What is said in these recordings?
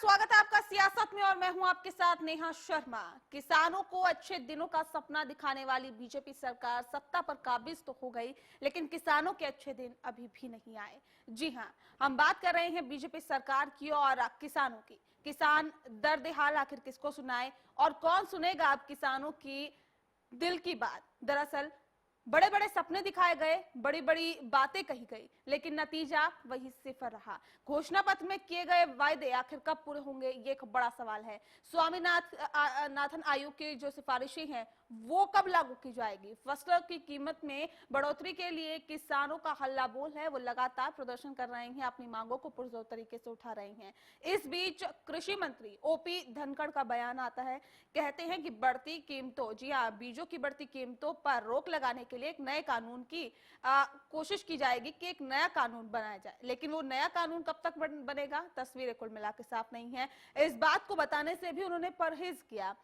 स्वागत है आपका सियासत में और मैं हूं आपके साथ नेहा शर्मा। किसानों को अच्छे दिनों का सपना दिखाने वाली बीजेपी सरकार सत्ता पर काबिज तो हो गई, लेकिन किसानों के अच्छे दिन अभी भी नहीं आए। जी हां, हम बात कर रहे हैं बीजेपी सरकार की और किसानों की। किसान दर्द हाल आखिर किसको सुनाए और कौन सुनेगा अब किसानों की दिल की बात। दरअसल बड़े बड़े सपने दिखाए गए, बड़ी बड़ी बातें कही गई, लेकिन नतीजा वही सिफर रहा। घोषणा पत्र में किए गए वायदे आखिर कब पूरे होंगे, ये एक बड़ा सवाल है। स्वामीनाथन आयोग की जो सिफारिशें हैं वो कब लागू की जाएगी। फसलों की कीमत में बढ़ोतरी के लिए किसानों का हल्ला बोल है, वो लगातार प्रदर्शन कर रहे हैं, अपनी मांगों को पुरजोर तरीके से उठा रहे हैं। इस बीच कृषि मंत्री ओपी धनखड़ का बयान आता है, कहते हैं कि बढ़ती कीमतों, जी हाँ, बीजों की बढ़ती कीमतों पर रोक लगाने के लिए एक नए कानून की कोशिश की जाएगी कि एक नया कानून बनाया जाए, लेकिन वो नया कानून कब तक बनेगा, तस्वीरें कुल मिलाकर साफ नहीं है। इस बात को बताने से भी उन्होंने परहेज किया।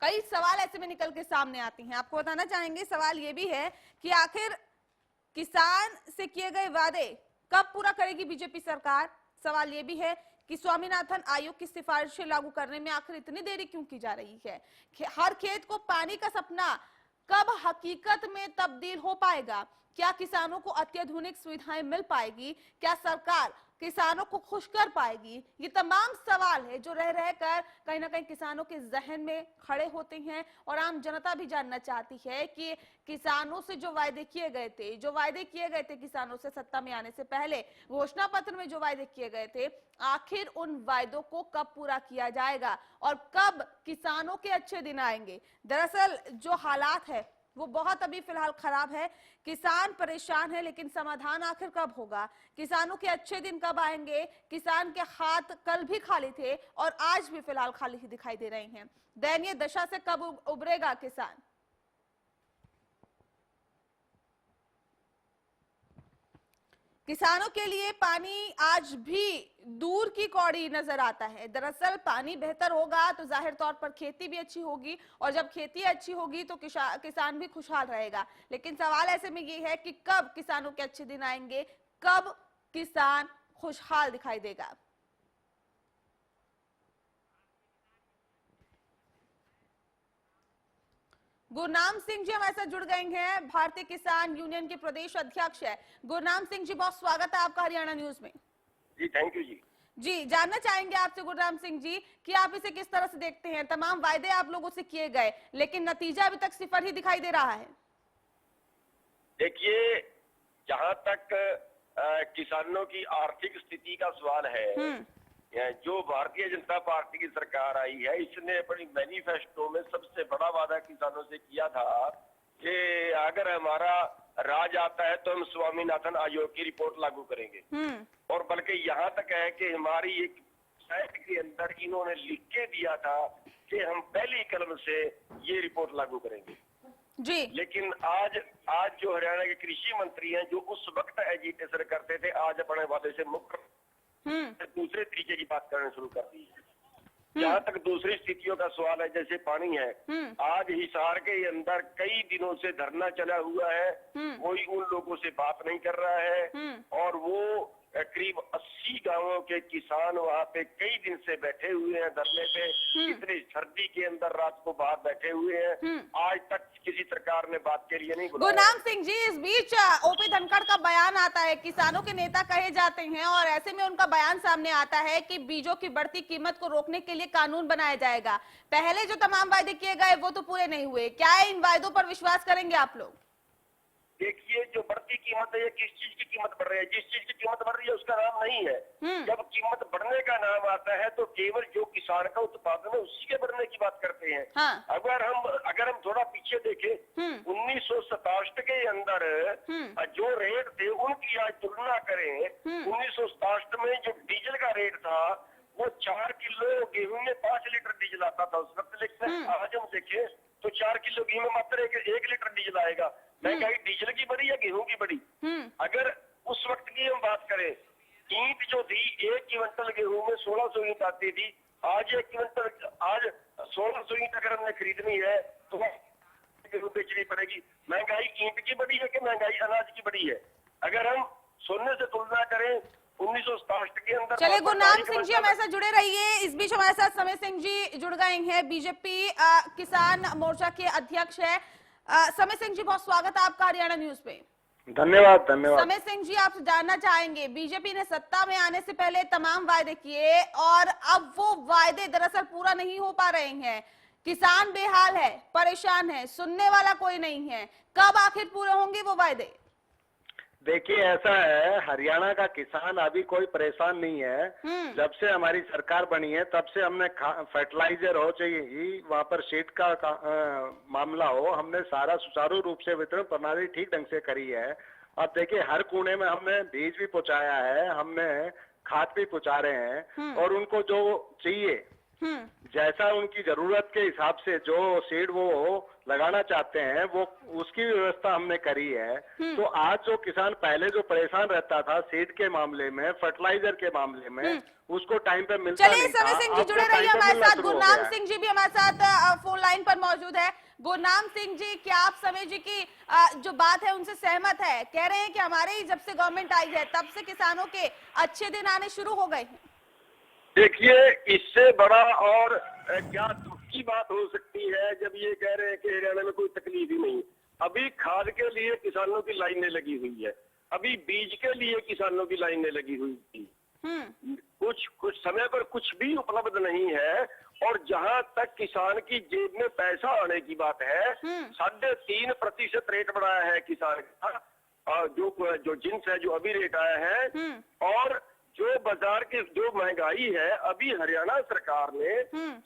कई सवाल ऐसे में निकल के सामने आते हैं, आपको बताना चाहेंगे। सवाल ये भी है कि आखिर किसान से किए गए वादे कब पूरा करेगी बीजेपी सरकार। सवाल ये भी है कि स्वामीनाथन आयोग की सिफारिशें लागू करने में आखिर इतनी देरी क्यों की जा रही है। हर खेत को पानी का सपना कब हकीकत में तब्दील हो पाएगा। क्या किसानों को अत्याधुनिक सुविधाएं मिल पाएगी, क्या सरकार किसानों को खुश कर पाएगी। ये तमाम सवाल है जो रह रहकर कहीं ना कहीं किसानों के जहन में खड़े होते हैं और आम जनता भी जानना चाहती है कि किसानों से जो वायदे किए गए थे किसानों से सत्ता में आने से पहले घोषणा पत्र में जो वायदे किए गए थे, आखिर उन वायदों को कब पूरा किया जाएगा और कब किसानों के अच्छे दिन आएंगे। दरअसल जो हालात है वो बहुत अभी फिलहाल खराब है, किसान परेशान है, लेकिन समाधान आखिर कब होगा, किसानों के अच्छे दिन कब आएंगे। किसान के हाथ कल भी खाली थे और आज भी फिलहाल खाली ही दिखाई दे रहे हैं। दयनीय दशा से कब उबरेगा किसान। किसानों के लिए पानी आज भी दूर की कौड़ी नजर आता है। दरअसल पानी बेहतर होगा तो जाहिर तौर पर खेती भी अच्छी होगी और जब खेती अच्छी होगी तो किसान भी खुशहाल रहेगा। लेकिन सवाल ऐसे में ये है कि कब किसानों के अच्छे दिन आएंगे, कब किसान खुशहाल दिखाई देगा। गुरनाम सिंह जी हमारे साथ जुड़ गए हैं, भारतीय किसान यूनियन के प्रदेश अध्यक्ष है। गुरनाम सिंह जी, बहुत स्वागत है आपका हरियाणा न्यूज में। जी थैंक यू जी। जानना चाहेंगे आपसे गुरनाम सिंह जी कि आप इसे किस तरह से देखते हैं। तमाम वायदे आप लोगों से किए गए, लेकिन नतीजा अभी तक सिफर ही दिखाई दे रहा है। देखिए, जहां तक किसानों की आर्थिक स्थिति का सवाल है, जो भारतीय जनता पार्टी की सरकार आई है, इसने अपनी मैनिफेस्टो में सबसे बड़ा वादा किसानों से किया था कि अगर हमारा राज आता है तो हम स्वामीनाथन आयोग की रिपोर्ट लागू करेंगे। और बल्कि यहाँ तक है कि हमारी एक साइट के अंदर इन्होंने लिख के दिया था कि हम पहली कलम से ये रिपोर्ट लागू करेंगे जी। लेकिन आज जो हरियाणा के कृषि मंत्री हैं, जो उस वक्त एजिटेशन करते थे, आज अपने वादे से मुक्त दूसरे तरीके की बात करना शुरू कर दी है। जहाँ तक दूसरी स्थितियों का सवाल है, जैसे पानी है, आज हिसार के अंदर कई दिनों से धरना चला हुआ है, कोई उन लोगों से बात नहीं कर रहा है और वो करीब 80 गांवों के किसान वहाँ पे कई दिन से बैठे हुए हैं धरने पे। इतनी सर्दी के अंदर रात को बाहर बैठे हुए हैं, आज तक किसी सरकार ने बात के लिए नहीं बुलाया। गुरनाम सिंह जी, इस बीच ओपी धनखड़ का बयान आता है, किसानों के नेता कहे जाते हैं और ऐसे में उनका बयान सामने आता है कि बीजों की बढ़ती कीमत को रोकने के लिए कानून बनाया जाएगा। पहले जो तमाम वायदे किए गए वो तो पूरे नहीं हुए, क्या इन वायदों पर विश्वास करेंगे आप लोग। देखिए, जो बढ़ती कीमत है, ये किस चीज की कीमत बढ़ रही है, जिस चीज की कीमत बढ़ रही है उसका नाम नहीं है। जब कीमत बढ़ने का नाम आता है तो केवल जो किसान का उत्पादन है उसी के बढ़ने की बात करते हैं। हाँ। अगर हम थोड़ा पीछे देखें, 1967 के अंदर जो रेट थे उनकी आज तुलना करें, 1967 में जो डीजल का रेट था वो 4 किलो गेहूं में 5 लीटर डीजल आता था उस वक्त। लेकिन आज हम देखें तो 4 किलो गेहूं में मात्र 1 लीटर डीजल आएगा। महंगाई डीजल की बढ़ी या गेहूं की बढ़ी। अगर उस वक्त की हम बात करें, ईंट जो थी 1 क्विंटल गेहूं में 1600 ईंट आती थी, आज 1 क्विंटल, आज 1600 ईंट अगर हमने खरीदनी है तो गेहूं बेचनी पड़ेगी। महंगाई ईंट की बढ़ी है कि महंगाई अनाज की बढ़ी है। अगर हम सोने से तुलना करें 1967 के अंदर। चलिए, गुरनाम सिंह जी हमारे साथ जुड़े रहिए। इस बीच हमारे साथ समय सिंह जी जुड़ गए हैं, बीजेपी किसान मोर्चा के अध्यक्ष है। समय सिंह जी, बहुत स्वागत है आपका हरियाणा न्यूज पे। धन्यवाद धन्यवाद। समय सिंह जी, आपसे जानना चाहेंगे, बीजेपी ने सत्ता में आने से पहले तमाम वायदे किए और अब वो वायदे दरअसल पूरा नहीं हो पा रहे हैं। किसान बेहाल है, परेशान है, सुनने वाला कोई नहीं है। कब आखिर पूरे होंगे वो वायदे? देखिए, ऐसा है, हरियाणा का किसान अभी कोई परेशान नहीं है। जब से हमारी सरकार बनी है तब से हमने फर्टिलाइजर हो चाहिए वहां पर सीड का मामला हो, हमने सारा सुचारू रूप से वितरण प्रणाली ठीक ढंग से करी है। अब देखिए, हर कोने में हमने बीज भी पहुंचाया है, हमने खाद भी पहुंचा रहे हैं और उनको जो चाहिए जैसा उनकी जरूरत के हिसाब से जो सीड वो लगाना चाहते हैं वो उसकी व्यवस्था हमने करी है। तो आज जो किसान पहले जो परेशाान रहता था सीड के मामले में, फर्टिलाइजर के मामले में, उसको टाइम पे मिलता नहीं था। समय सिंह जी जुड़े रहिए हमारे साथ। गुरनाम सिंह जी भी हमारे साथ फोन लाइन पर मौजूद है। गुरनाम सिंह जी, क्या आप समय जी की जो बात है उनसे सहमत है? कह रहे हैं कि हमारे ही जब से गवर्नमेंट आई है तब से किसानों के अच्छे दिन आने शुरू हो गए हैं। देखिए, इससे बड़ा और क्या दुख की बात हो सकती है जब ये कह रहे हैं कि हरियाणा में कोई तकलीफ ही नहीं। अभी खाद के लिए किसानों की लाइनें लगी हुई है, अभी बीज के लिए किसानों की लाइनें लगी हुई थी। कुछ समय पर कुछ भी उपलब्ध नहीं है और जहां तक किसान की जेब में पैसा आने की बात है, 3.5% रेट बढ़ाया है किसान का, जो जिन्स है जो अभी रेट आया है। और जो बाजार की जो महंगाई है, अभी हरियाणा सरकार ने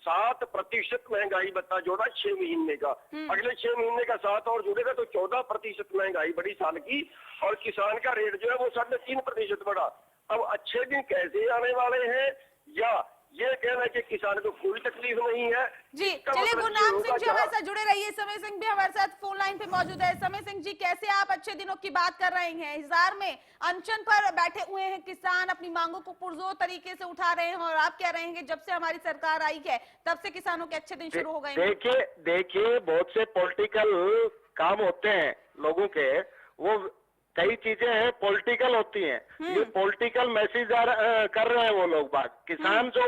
7% महंगाई बता जोड़ा 6 महीने का। अगले 6 महीने का 7 और जुड़ेगा तो 14% महंगाई बढ़ी साल की, और किसान का रेट जो है वो 3.5% बढ़ा। अब अच्छे दिन कैसे आने वाले हैं, या ये कहना है कि किसान को कोई तकलीफ नहीं है जी? चलिए, गुरनाम सिंह जी हमारे साथ जुड़े रहिए। समय सिंह भी हमारे साथ फोन लाइन पे मौजूद है। समय सिंह जी, कैसे आप अच्छे दिनों की बात कर रहे हैं? हिसार में अनशन पर बैठे हुए हैं किसान, अपनी मांगों को पुरजोर तरीके से उठा रहे हैं और आप कह रहे हैं कि जब से हमारी सरकार आई है तब से किसानों के अच्छे दिन शुरू हो गए हैं। देखिए, बहुत से पॉलिटिकल काम होते हैं लोगों के, वो कई चीजें हैं पॉलिटिकल होती हैं। ये पॉलिटिकल मैसेज कर रहे हैं वो लोग बात। किसान जो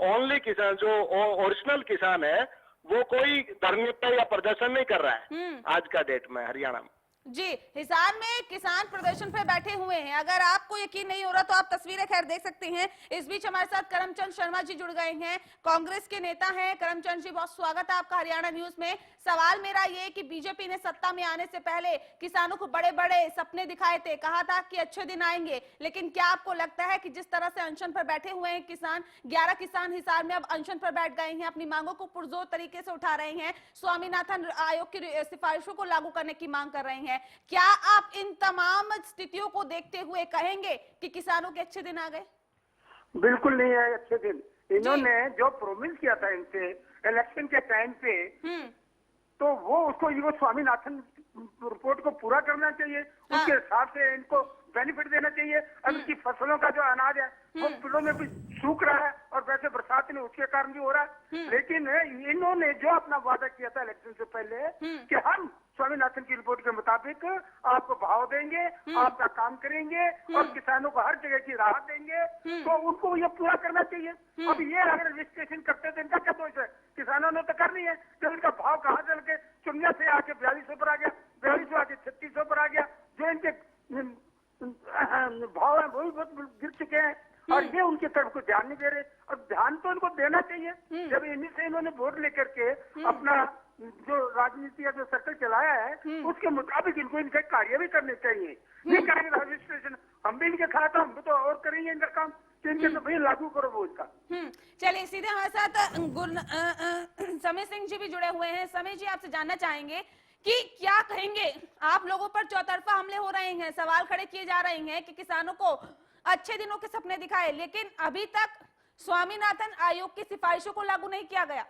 ओनली किसान जो ओरिजिनल किसान है वो कोई धरने पे या प्रदर्शन नहीं कर रहा है आज का डेट में हरियाणा में। जी, हिसार में किसान प्रदर्शन पर बैठे हुए हैं। अगर आपको यकीन नहीं हो रहा तो आप तस्वीरें खैर देख सकते हैं। इस बीच हमारे साथ करमचंद शर्मा जी जुड़ गए हैं, कांग्रेस के नेता हैं। करमचंद जी, बहुत स्वागत है आपका हरियाणा न्यूज में। सवाल मेरा ये कि बीजेपी ने सत्ता में आने से पहले किसानों को बड़े बड़े सपने दिखाए थे, कहा था कि अच्छे दिन आएंगे, लेकिन क्या आपको लगता है कि जिस तरह से अनशन पर बैठे हुए हैं किसान, 11 किसान हिसार में अब अनशन पर बैठ गए हैं, अपनी मांगों को पुरजोर तरीके से उठा रहे हैं, स्वामीनाथन आयोग की सिफारिशों को लागू करने की मांग कर रहे हैं, क्या आप इन तमाम स्थितियों को देखते हुए कहेंगे कि किसानों के अच्छे दिन आ गए? बिल्कुल नहीं है अच्छे दिन। इन्होंने जो प्रोमिस किया था इनसे इलेक्शन के टाइम पे, तो वो उसको ये स्वामीनाथन रिपोर्ट को पूरा करना चाहिए। उसके हिसाब से इनको बेनिफिट देना चाहिए। अब इनकी फसलों का जो अनाज है वो पेड़ों में भी सूख रहा है और वैसे बरसात नहीं, उसके कारण भी हो रहा है। लेकिन इन्होंने जो अपना वादा किया था इलेक्शन से पहले कि हम स्वामीनाथन की रिपोर्ट के मुताबिक आपको भाव देंगे, आपका काम करेंगे और किसानों को हर जगह की राहत देंगे, तो उनको ये पूरा करना चाहिए। अब ये अगर रजिस्ट्रेशन करते तो इनका क्या दोष है? किसानों ने तो करनी है। तो इनका भाव कहाँ चल के 0 से आके 4200 पर आ गया, 4200 आके 3600 पर आ गया। जो इनके भाव है वही बहुत गिर चुके हैं और ये उनकी तरफ को ध्यान नहीं दे रहे। और ध्यान तो इनको देना चाहिए। जब इन्हीं से इन्होंने वोट लेकर के अपना जो राजनीति या जो सर्कल चलाया है उसके मुताबिक इनको इनके कार्य भी करने चाहिए। नहीं करेंगे रजिस्ट्रेशन, हम भी इनके खिलाफ, हम भी तो और करेंगे इनका काम, तो इनके तो भाई लागू करो वो इसका। चलिए, सीधे हमारे साथ समय सिंह जी भी जुड़े हुए हैं। समय जी, आपसे जानना चाहेंगे कि क्या कहेंगे, आप लोगों पर चौतरफा हमले हो रहे हैं, सवाल खड़े किए जा रहे हैं कि किसानों को अच्छे दिनों के सपने दिखाए, लेकिन अभी तक स्वामीनाथन आयोग की सिफारिशों को लागू नहीं किया गया।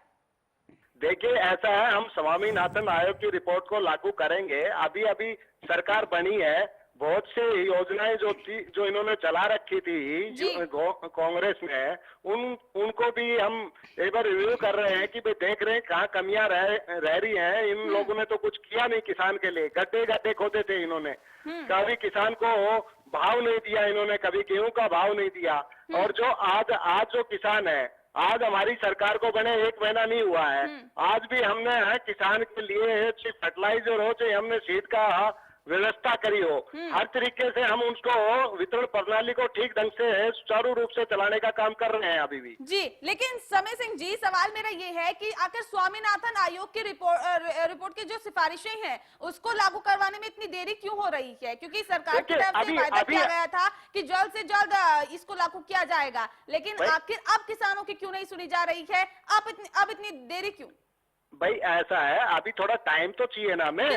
देखिए, ऐसा है, हम स्वामीनाथन आयोग की रिपोर्ट को लागू करेंगे। अभी सरकार बनी है, बहुत से योजनाएं जो इन्होंने चला रखी थी जो कांग्रेस में, उनको भी हम एक बार रिव्यू कर रहे हैं कि भाई देख रहे हैं कहाँ कमियां रह रही हैं। इन लोगों ने तो कुछ किया नहीं किसान के लिए, गड्ढे खोदे थे इन्होंने। कभी किसान को भाव नहीं दिया इन्होंने, कभी गेहूं का भाव नहीं दिया। और जो आज जो किसान है, आज हमारी सरकार को बने 1 महीना नहीं हुआ है, आज भी हमने किसान के लिए चाहे फर्टिलाइजर हो, चाहे हमने सीड का व्यवस्था करी हो, हर तरीके से हम उसको वितरण प्रणाली को ठीक ढंग से सुचारू रूप से चलाने का काम कर रहे हैं अभी भी। जी, लेकिन समय सिंह जी, सवाल मेरा ये है कि आखिर स्वामीनाथन आयोग की रिपोर्ट की जो सिफारिशें हैं उसको लागू करवाने में इतनी देरी क्यों हो रही है? क्योंकि सरकार की तरफ से वायदा किया गया था कि जल्द से जल्द इसको लागू किया जाएगा, लेकिन आखिर अब किसानों की क्यों नहीं सुनी जा रही है? अब इतनी देरी क्यों? भाई ऐसा है, अभी थोड़ा टाइम तो चाहिए ना हमें,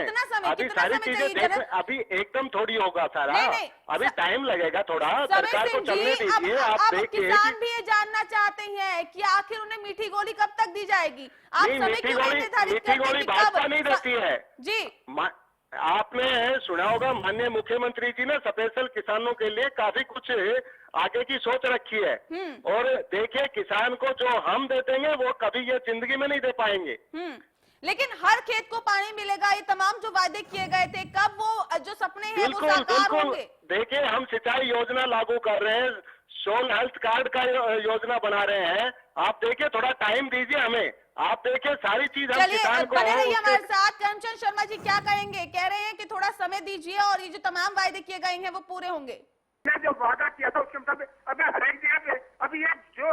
अभी सारी चीजें देख, अभी एकदम थोड़ी होगा सारा, अभी टाइम लगेगा थोड़ा, सरकार को चलने दीजिए। आप देखिए, किसान भी ये जानना चाहते हैं कि आखिर उन्हें मीठी गोली कब तक दी जाएगी? आप मीठी गोली भाजपा नहीं देती है जी। आपने सुना होगा, माननीय मुख्यमंत्री जी ने स्पेशल किसानों के लिए काफी कुछ आगे की सोच रखी है। और देखिए, किसान को जो हम दे देंगे वो कभी ये जिंदगी में नहीं दे पाएंगे। लेकिन हर खेत को पानी मिलेगा, ये तमाम जो वादे किए गए थे, कब वो जो सपने हैं वो साकार होंगे? देखिए, हम सिंचाई योजना लागू कर रहे हैं, सोल हेल्थ कार्ड का योजना बना रहे हैं। आप देखिए, थोड़ा टाइम दीजिए हमें, आप देखिए सारी चीज हम किसान को। बने रहिए हमारे साथ। करमचंद शर्मा जी क्या कहेंगे? कह रहे हैं कि थोड़ा समय दीजिए और ये जो तमाम वायदे किए गए हैं वो पूरे होंगे। जो वादा किया था उसके मुताबिक अभी हर एक जगह पे अभी ये जो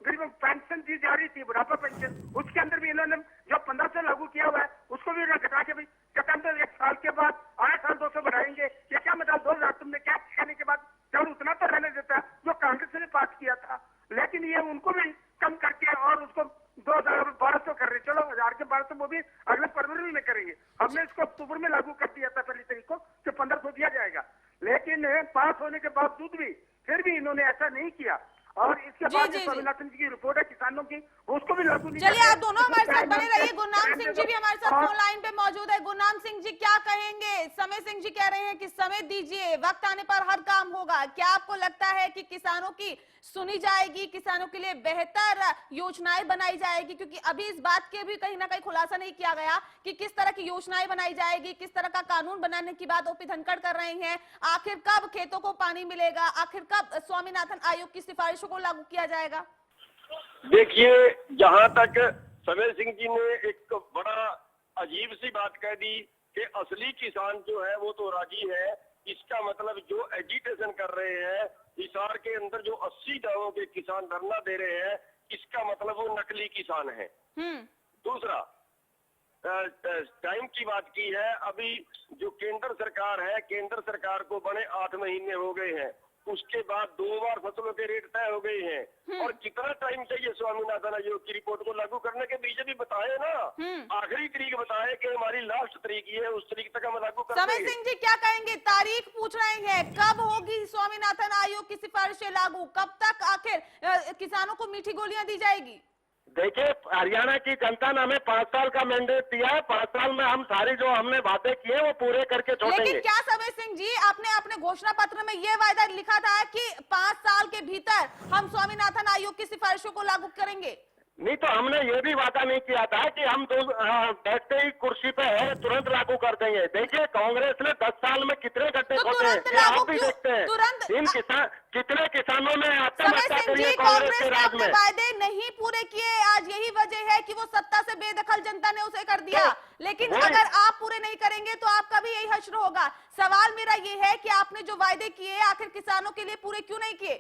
गरीबों पेंशन दी जा रही थी, बुढ़ापा पेंशन, उसके अंदर भी इन्होंने जो 1500 लागू किया हुआ है उसको भी घटा के भाई कहते 1 साल के बाद 8 साल 200 बढ़ाएंगे। क्या मतलब 2000 तुमने क्या कहने के बाद जब उतना तो रहने देता जो कांग्रेस ने पास किया था, लेकिन ये उनको भी कम करके और उसको 1200 कर रहे। चलो 1000 के 1200 वो भी अगले फरवरी में करेंगे। हमने इसको अक्टूबर में लागू कर दिया था पहली तारीख को कि 1500 दिया जाएगा, लेकिन पास होने के बावजूद भी फिर भी इन्होंने ऐसा नहीं किया। और इसके बाद स्वामीनाथन जी की रिपोर्ट है किसानों की, उसको भी लागू नहीं। चलिए, आप दोनों हमारे साथ बने रहिए। गुरनाम सिंह जी भी हमारे साथ फोन लाइन पे मौजूद है। गुरनाम सिंह जी क्या कहेंगे? समय सिंह जी कह रहे हैं कि समय दीजिए, वक्त आने पर हर काम होगा। क्या आपको लगता है कि किसानों की सुनी जाएगी, किसानों के लिए बेहतर योजनाएं बनाई जाएगी? क्योंकि अभी इस बात के भी कहीं ना कहीं खुलासा नहीं किया गया कि किस तरह की योजनाएं बनाई जाएगी, किस तरह का कानून बनाने की बात ओपी धनखड़ कर रहे हैं। आखिर कब खेतों को पानी मिलेगा? आखिर कब स्वामीनाथन आयोग की सिफारिशों को लागू किया जाएगा? देखिए, जहां तक समय सिंह जी ने एक बड़ा अजीब सी बात कह दी कि असली किसान जो है वो तो राजी है। इसका मतलब जो एजिटेशन कर रहे हैं, हिसार के अंदर जो 80 गांवों के किसान धरना दे रहे हैं, इसका मतलब वो नकली किसान है। दूसरा, टाइम की बात की है, अभी जो केंद्र सरकार है, केंद्र सरकार को बने 8 महीने हो गए हैं, उसके बाद 2 बार फसलों के रेट तय हो गए हैं। और कितना टाइम चाहिए स्वामीनाथन आयोग की रिपोर्ट को लागू करने के? बीजेपी बताए ना, आखिरी तारीख बताए कि हमारी लास्ट तारीख है, उस तारीख तक हम लागू कर समय सिंह जी क्या कहेंगे? तारीख पूछ रहे हैं, कब होगी स्वामीनाथन आयोग की सिफारिशें लागू? कब तक आखिर किसानों को मीठी गोलियां दी जाएगी? देखिए, हरियाणा की जनता ने हमें 5 साल का मैंडेट दिया है। 5 साल में हम सारी जो हमने बातें की है वो पूरे करके छोड़ेंगे। लेकिन क्या समय सिंह जी, आपने अपने घोषणा पत्र में ये वायदा लिखा था कि 5 साल के भीतर हम स्वामीनाथन आयोग की सिफारिशों को लागू करेंगे? नहीं, तो हमने ये भी वादा नहीं किया था कि हम बैठते ही कुर्सी पे है तुरंत लागू कर देंगे। देखिए, कांग्रेस ने 10 साल में कितने गड्ढे खोदे हैं, आप भी देखते हैं। इन कितने किसानों ने आत्महत्या करी है कांग्रेस के राज में। वायदे नहीं पूरे किए, आज यही वजह है कि वो सत्ता से बेदखल जनता ने उसे कर दिया। लेकिन अगर आप पूरे नहीं करेंगे तो आपका भी यही हश्र होगा। सवाल मेरा ये है कि आपने जो वायदे किए आखिर किसानों के लिए पूरे क्यों नहीं किए?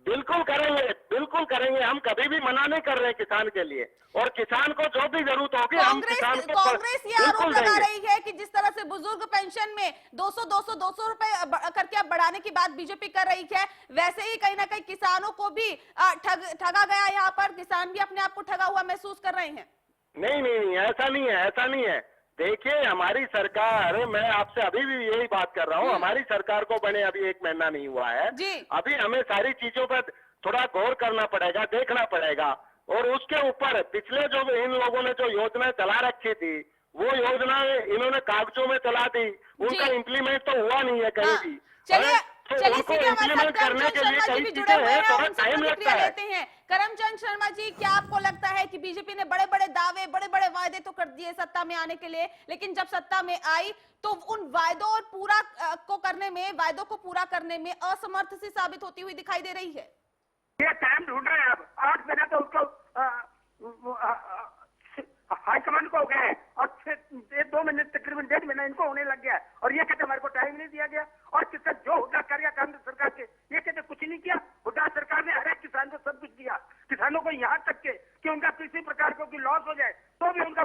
बिल्कुल करेंगे, बिल्कुल करेंगे। हम कभी भी मना नहीं कर रहे किसान के लिए, और किसान को जो भी जरूरत होगी हम किसान को। कांग्रेस ये आरोप लगा रही है कि जिस तरह से बुजुर्ग पेंशन में 200 रुपए करके अब बढ़ाने की बात बीजेपी कर रही है, वैसे ही कहीं ना कहीं किसानों को भी ठगा गया। यहाँ पर किसान भी अपने आप को ठगा हुआ महसूस कर रहे हैं। नहीं, ऐसा नहीं है, ऐसा नहीं है। देखिए, हमारी सरकार, मैं आपसे अभी भी यही बात कर रहा हूँ, हमारी सरकार को बने अभी 1 महीना नहीं हुआ है। अभी हमें सारी चीजों पर थोड़ा गौर करना पड़ेगा, देखना पड़ेगा। और उसके ऊपर पिछले जो इन लोगों ने जो योजनाएं चला रखी थी, वो योजना इन्होंने कागजों में चला दी, उनका इम्प्लीमेंट तो हुआ नहीं है कहीं भी। चलिए, उनको इम्प्लीमेंट करने के लिए कई चीजें हैं, थोड़ा टाइम लगता है। करमचंद शर्मा जी, क्या आपको लगता है कि बीजेपी ने बड़े बड़े दावे, बड़े बड़े वायदे तो कर दिए सत्ता में आने के लिए, लेकिन जब सत्ता में आई तो उन वायदों और वायदों को पूरा करने में असमर्थ सी साबित होती हुई दिखाई दे रही है। ये टाइम ढूंढ रहे हैं, अब 8 महीना तो उसको हाईकमान को हो गया है और 2 महीने तकरीबन 1.5 महीना इनको होने लग गया है, और ये कहते हमारे को टाइम नहीं दिया गया। और किसका जो हुड्डा कार्य कांग्रेस सरकार के, ये कहते कुछ नहीं किया। हुड्डा सरकार ने हर एक किसान को सब कुछ दिया, किसानों को यहाँ तक के कि उनका किसी प्रकार को लॉस हो जाए तो भी उनको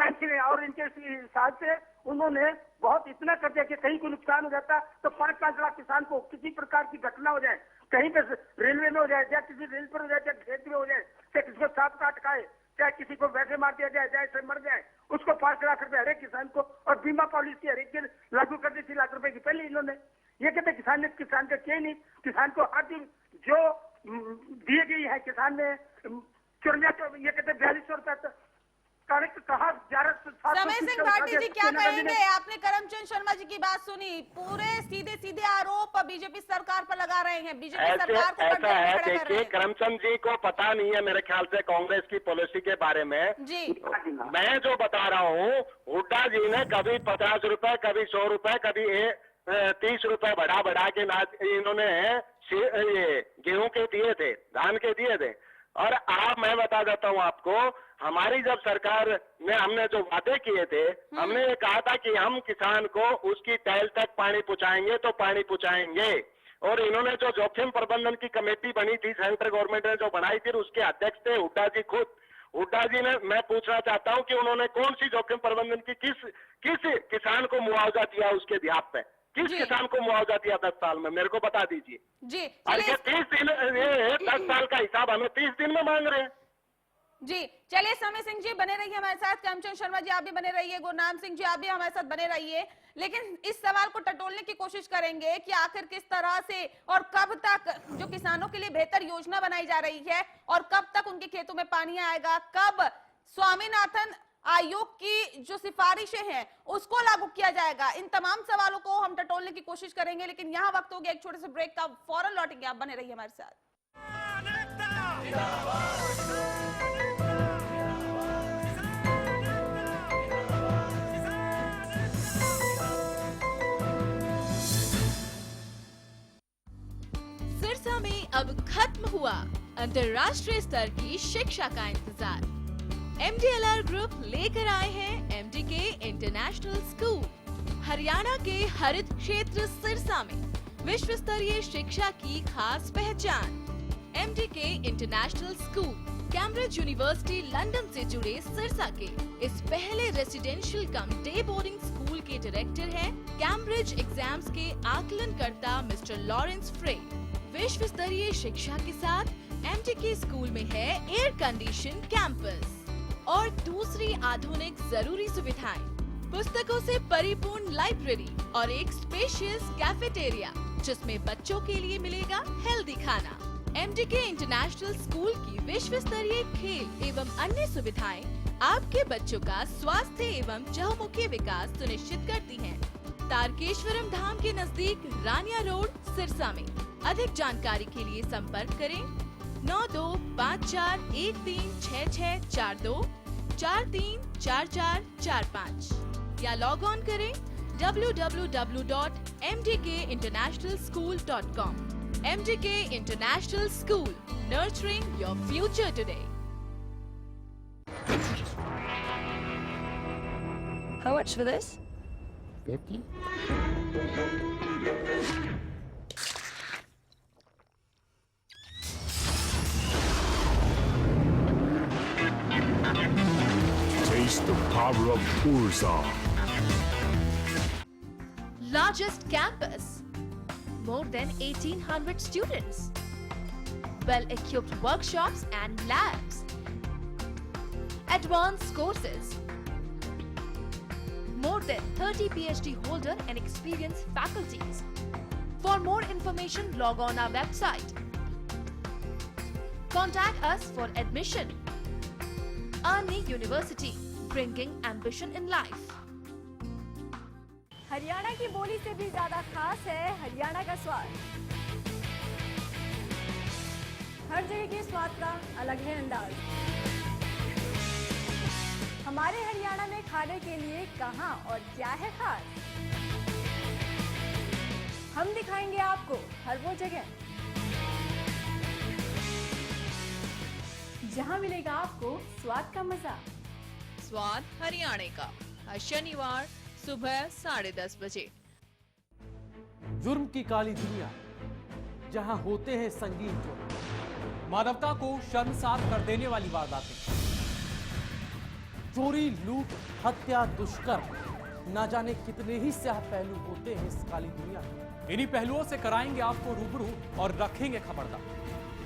पेंशन, और इनके साथ से उन्होंने बहुत इतना कर दिया कि कहीं को नुकसान हो जाता तो 5-5 लाख किसान को किसी प्रकार की घटना हो जाए, कहीं पे रेलवे में हो जाए, चाहे किसी रेल पर हो जाए, चाहे खेत में हो जाए, चाहे किसी को सांप काट खाए, चाहे किसी को वैसे मार दिया जाए, चाहे मर जाए, उसको 5 लाख रुपए हर एक किसान को, और बीमा पॉलिसी हर एक लागू कर दी 3 लाख रुपए की पहले इन्होंने। ये कहते किसान का क्या नहीं, किसान को हर दिन जो दिए गई है, किसान ने 54, ये कहते 4200 रुपए कहा। समय सिंह भाटी जी क्या कहेंगे? आपने करमचंद शर्मा जी की बात सुनी, पूरे सीधे आरोप बीजेपी सरकार पर लगा रहे हैं, बीजेपी सरकार को ऐसा है। देखिए, करमचंद जी को पता नहीं है मेरे ख्याल से कांग्रेस की पॉलिसी के बारे में जी। मैं जो बता रहा हूँ, हुड्डा जी ने कभी 50 रुपए, कभी 100 रुपए, कभी 30 रुपए बढ़ा के इन्होंने ये गेहूं के दिए थे, धान के दिए थे। और आप, मैं बता देता हूँ आपको, हमारी जब सरकार में हमने जो वादे किए थे, हमने ये कहा था कि हम किसान को उसकी टहल तक पानी पहुंचाएंगे तो पानी पहुंचाएंगे। और इन्होंने जो जोखिम प्रबंधन की कमेटी बनी थी, सेंट्रल गवर्नमेंट ने जो बनाई थी, उसके अध्यक्ष थे हुड्डा जी खुद। हुड्डा जी ने, मैं पूछना चाहता हूं कि उन्होंने कौन सी जोखिम प्रबंधन की किस किसान को मुआवजा दिया, उसके ध्यान पे किस किसान को मुआवजा दिया 10 साल में, मेरे को बता दीजिए जी। और ये 30 दिन, ये 10 साल का हिसाब हमें 30 दिन में मांग रहे हैं जी। चलिए, समय सिंह जी बने रहिए हमारे साथ, करमचंद शर्मा जी आप भी बने रहिए, गुरनाम सिंह जी आप भी हमारे साथ बने रहिए। लेकिन इस सवाल को टटोलने की कोशिश करेंगे कि आखिर किस तरह से और कब तक जो किसानों के लिए बेहतर योजना बनाई जा रही है और कब तक उनके खेतों में पानी आएगा, कब स्वामीनाथन आयोग की जो सिफारिशें हैं उसको लागू किया जाएगा, इन तमाम सवालों को हम टटोलने की कोशिश करेंगे। लेकिन यहाँ वक्त हो गया एक छोटे से ब्रेक का, फौरन लौटेंगे, आप बने रहिए हमारे साथ। सिरसा में अब खत्म हुआ अंतर्राष्ट्रीय स्तर की शिक्षा का इंतजार। MDLR ग्रुप लेकर आए हैं MDK इंटरनेशनल स्कूल। हरियाणा के हरित क्षेत्र सिरसा में विश्व स्तरीय शिक्षा की खास पहचान। MDK international school Cambridge university London से जुड़े सिरसा के इस पहले रेसिडेंशियल कम डे बोर्डिंग स्कूल के डायरेक्टर हैं कैम्ब्रिज एग्जाम्स के आकलनकर्ता मिस्टर लॉरेंस फ्रे। विश्व स्तरीय शिक्षा के साथ MDK स्कूल में है एयर कंडीशन कैंपस और दूसरी आधुनिक जरूरी सुविधाएं, पुस्तकों से परिपूर्ण लाइब्रेरी और एक स्पेशियस कैफेटेरिया जिसमें बच्चों के लिए मिलेगा हेल्दी खाना। MDK इंटरनेशनल स्कूल की विश्व स्तरीय खेल एवं अन्य सुविधाएं आपके बच्चों का स्वास्थ्य एवं चहुमुखी विकास सुनिश्चित करती हैं। तारकेश्वरम धाम के नजदीक रानिया रोड सिरसा में। अधिक जानकारी के लिए संपर्क करें 9254136642 434445 या लॉग ऑन करें www.mdkinternationalschool.com। MDK International School, nurturing your future today. How much for this? 50. Taste the power of Urza. Largest campus, more than 1800 students, well-equipped workshops and labs, advanced courses, more than 30 PhD holder and experienced faculties. For more information, log on our website. Contact us for admission. Arni University, bringing ambition in life. Haryana की बोली से भी ज्यादा खास है हरियाणा का स्वाद। हर जगह के स्वाद का अलग है अंदाज। हमारे हरियाणा में खाने के लिए कहां और क्या है खास, हम दिखाएंगे आपको हर वो जगह जहां मिलेगा आपको स्वाद का मजा। स्वाद हरियाणा का हर शनिवार सुबह 10:30 बजे। जुर्म की काली दुनिया जहां होते हैं संगीन जुर्म, मानवता को शर्मसार कर देने वाली वारदातें, चोरी, लूट, हत्या, दुष्कर्म, ना जाने कितने ही स्याह पहलू होते हैं इस काली दुनिया में। इन्हीं पहलुओं से कराएंगे आपको रूबरू और रखेंगे खबरदार।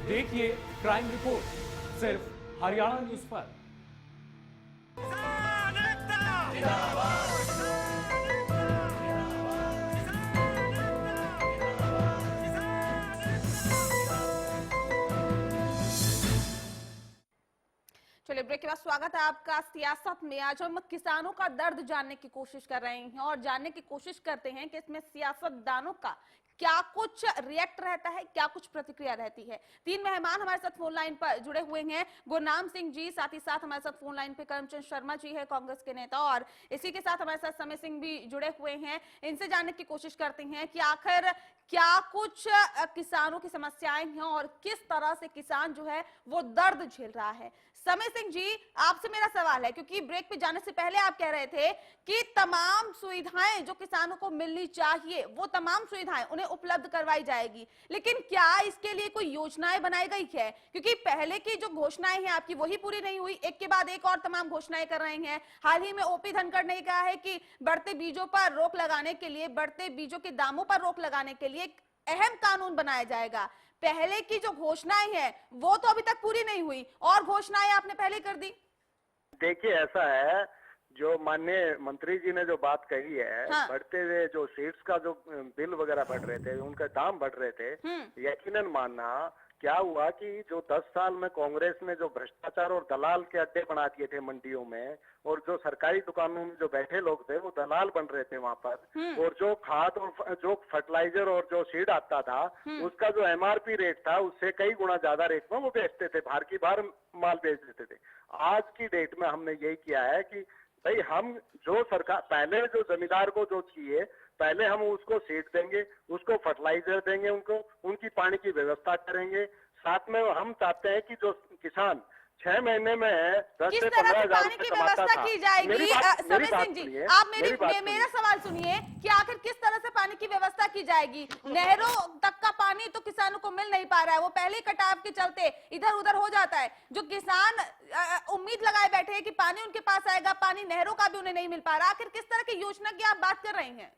देखिए क्राइम रिपोर्ट सिर्फ हरियाणा न्यूज पर। चलिए ब्रेक के बाद स्वागत है आपका सियासत में। आज हम किसानों का दर्द जानने की कोशिश कर रहे हैं और जानने की कोशिश करते हैं कि इसमें सियासतदानों का क्या कुछ रिएक्ट रहता है, क्या कुछ प्रतिक्रिया रहती है। तीन मेहमान हमारे साथ फोन लाइन पर जुड़े हुए हैं। गुरनाम सिंह जी, साथ ही साथ हमारे साथ फोन लाइन पे करमचंद शर्मा जी है, कांग्रेस के नेता, और इसी के साथ हमारे साथ समय सिंह भी जुड़े हुए हैं। इनसे जानने की कोशिश करते हैं कि आखिर क्या कुछ किसानों की समस्याएं हैं और किस तरह से किसान जो है वो दर्द झेल रहा है। समय सिंह जी, आपसे मेरा सवाल है, क्योंकि ब्रेक पे जाने से पहले आप कह रहे थे कि तमाम सुविधाएं जो किसानों को मिलनी चाहिए वो तमाम सुविधाएं उन्हें उपलब्ध करवाई जाएगी, लेकिन क्या इसके लिए कोई योजनाएं बनाई गई है? क्योंकि पहले की जो घोषणाएं हैं आपकी वही पूरी नहीं हुई, एक के बाद एक और तमाम घोषणाएं कर रहे हैं। हाल ही में ओपी धनखड़ ने कहा है कि बढ़ते बीजों पर रोक लगाने के लिए, बढ़ते बीजों के दामों पर रोक लगाने के लिए एक अहम कानून बनाया जाएगा। पहले की जो घोषणाएं हैं वो तो अभी तक पूरी नहीं हुई और घोषणाएं आपने पहले कर दी। देखिए ऐसा है, जो माननीय मंत्री जी ने जो बात कही है, हाँ। बढ़ते हुए जो सीड्स का जो बिल वगैरह बढ़ रहे थे, उनके दाम बढ़ रहे थे, यकीनन मानना क्या हुआ कि जो 10 साल में कांग्रेस ने जो भ्रष्टाचार और दलाल के अड्डे बना दिए थे मंडियों में, और जो सरकारी दुकानों में जो बैठे लोग थे वो दलाल बन रहे थे वहां पर, और जो खाद और जो फर्टिलाइजर और जो सीड आता था उसका जो एमआरपी रेट था उससे कई गुना ज्यादा रेट में वो बेचते थे, बाहर की बाहर माल बेच देते थे। आज की डेट में हमने यही किया है कि भाई हम जो सरकार पहले जो जमींदार को जो चाहिए, पहले हम उसको सीड देंगे, उसको फर्टिलाइजर देंगे, उनको उनकी पानी की व्यवस्था करेंगे। साथ में हम चाहते हैं कि जो किसान 6 महीने में 10 किस से तरह 15 से हजार पानी की रुपए कमाता व्यवस्था था। की जाएगी? मेरी समय बात सिंह जी, सुनिए, आप मेरी बात मेरा सुनिए। सवाल सुनिए कि आखिर किस तरह से पानी की व्यवस्था की जाएगी? नहरों तक का पानी तो किसानों को मिल नहीं पा रहा है, वो पहले ही कटाव के चलते इधर उधर हो जाता है। जो किसान उम्मीद लगाए बैठे हैं कि पानी उनके पास आएगा, पानी नहरों का भी उन्हें नहीं मिल पा रहा। आखिर किस तरह की योजना की आप बात कर रहे हैं?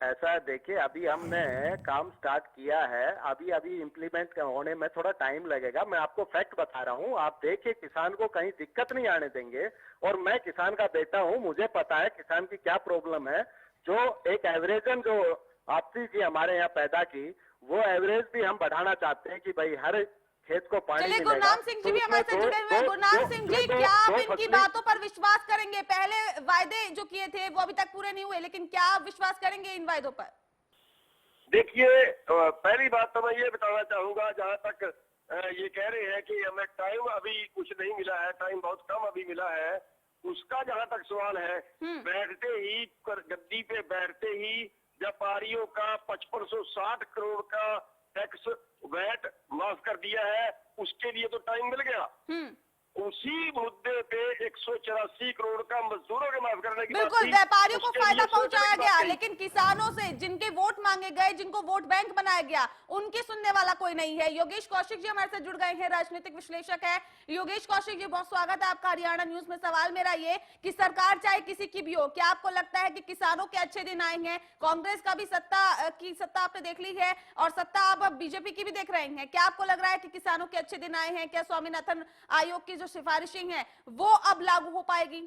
ऐसा देखिए, अभी हमने काम स्टार्ट किया है, अभी इम्प्लीमेंट होने में थोड़ा टाइम लगेगा। मैं आपको फैक्ट बता रहा हूँ, आप देखिए किसान को कहीं दिक्कत नहीं आने देंगे। और मैं किसान का बेटा हूँ, मुझे पता है किसान की क्या प्रॉब्लम है। जो एक एवरेजन जो आपसी जी हमारे यहाँ पैदा की, वो एवरेज भी हम बढ़ाना चाहते हैं कि भाई हर खेत को पानी चलिए, मिलेगा। गुरनाम सिंह जी भी हमारे साथ जुड़े हुए हैं। गुरनाम सिंह जी, क्या आप इनकी बातों पर विश्वास करेंगे? पहले वायदे जो किए थे वो अभी तक पूरे नहीं हुए, लेकिन क्या आप विश्वास करेंगे इन वायदों पर? देखिए, पहली बात तो मैं ये बताना चाहूंगा, जहां तक ये कह रहे हैं कि हमें टाइम अभी कुछ नहीं मिला है, टाइम बहुत कम अभी मिला है, उसका जहां तक सवाल है, बैठते ही गद्दी पे बैठते ही व्यापारियों का 5560 करोड़ का टैक्स वैट माफ कर दिया है, उसके लिए तो टाइम मिल गया। उसी मुद्दे पे 184 करोड़ का मजदूरों के माफ करने की बिल्कुल, व्यापारियों को फायदा पहुंचाया गया, लेकिन किसानों से जिनके वोट मांगे गए, जिनको वोट बैंक बनाया गया, उनकी सुनने वाला कोई नहीं है। योगेश कौशिक जी हमारे साथ जुड़ गए हैं, राजनीतिक विश्लेषक है। योगेश कौशिक जी, बहुत स्वागत है आपका हरियाणा न्यूज में। सवाल मेरा ये कि सरकार चाहे किसी की भी हो, क्या आपको लगता है कि किसानों के अच्छे दिन आए हैं? कांग्रेस का भी सत्ता आपने देख ली है और सत्ता आप बीजेपी की भी देख रहे हैं। क्या आपको लग रहा है कि किसानों के अच्छे दिन आए हैं? क्या स्वामीनाथन आयोग की जो सिफारिशें हैं वो अब लागू हो पाएगी?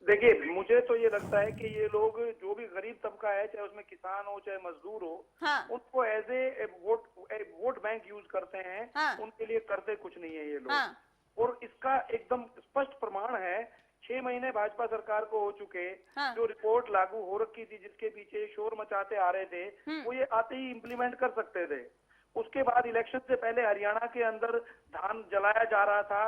देखिए, मुझे तो ये लगता है कि ये लोग जो भी गरीब तबका है, चाहे उसमें किसान हो चाहे मजदूर हो, हाँ। उनको as a vote bank use करते हैं। हाँ। उनके लिए करते कुछ नहीं है ये लोग। हाँ। और इसका एकदम स्पष्ट प्रमाण है, 6 महीने भाजपा सरकार को हो चुके। हाँ। जो रिपोर्ट लागू हो रखी थी, जिसके पीछे शोर मचाते आ रहे थे, वो ये आते ही इम्प्लीमेंट कर सकते थे। उसके बाद इलेक्शन से पहले हरियाणा के अंदर धान जलाया जा रहा था,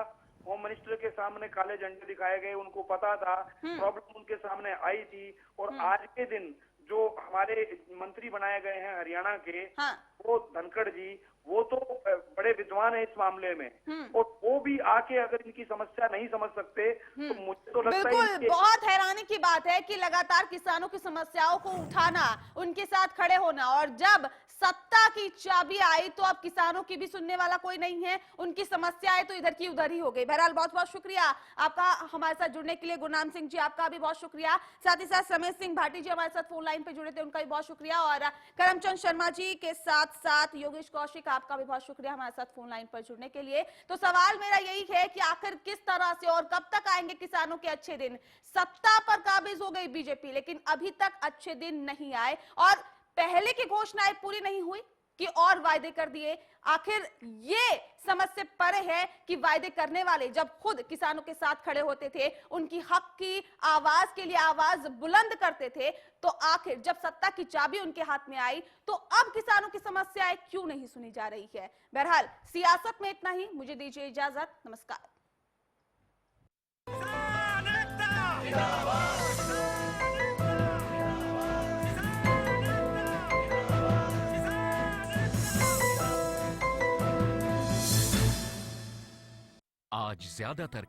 होम मिनिस्टर के सामने काले झंडे दिखाए गए, उनको पता था, प्रॉब्लम उनके सामने आई थी। और आज के दिन जो हमारे मंत्री बनाए गए हैं हरियाणा के, वो धनखड़ जी, वो तो बड़े विद्वान है इस मामले में, और वो भी आके अगर इनकी समस्या नहीं समझ सकते तो मुझे तो लगता है बिल्कुल बहुत हैरानी की बात है कि लगातार किसानों की समस्याओं को उठाना, उनके साथ खड़े होना, और जब सत्ता की चाबी आई तो अब किसानों की भी सुनने वाला कोई नहीं है, उनकी समस्याएं तो इधर की उधर ही हो गई। बहरहाल बहुत बहुत शुक्रिया आपका हमारे साथ जुड़ने के लिए। गुरनाम सिंह जी आपका भी बहुत शुक्रिया, साथ ही साथ रमेश सिंह भाटी जी हमारे साथ फोन लाइन पे जुड़े थे, उनका भी बहुत शुक्रिया, और करमचंद शर्मा जी के साथ साथ योगेश कौशिक आपका भी बहुत शुक्रिया हमारे साथ फोन लाइन पर जुड़ने के लिए। तो सवाल मेरा यही है कि आखिर किस तरह से और कब तक आएंगे किसानों के अच्छे दिन। सत्ता पर काबिज हो गई बीजेपी, लेकिन अभी तक अच्छे दिन नहीं आए, और पहले की घोषणाएं पूरी नहीं हुई कि और वायदे कर दिए। आखिर ये समझ से परे है कि वायदे करने वाले जब खुद किसानों के साथ खड़े होते थे, उनकी हक की आवाज के लिए आवाज बुलंद करते थे, तो आखिर जब सत्ता की चाबी उनके हाथ में आई तो अब किसानों की समस्याएं क्यों नहीं सुनी जा रही है। बहरहाल सियासत में इतना ही, मुझे दीजिए इजाजत, नमस्कार। आज ज्यादातर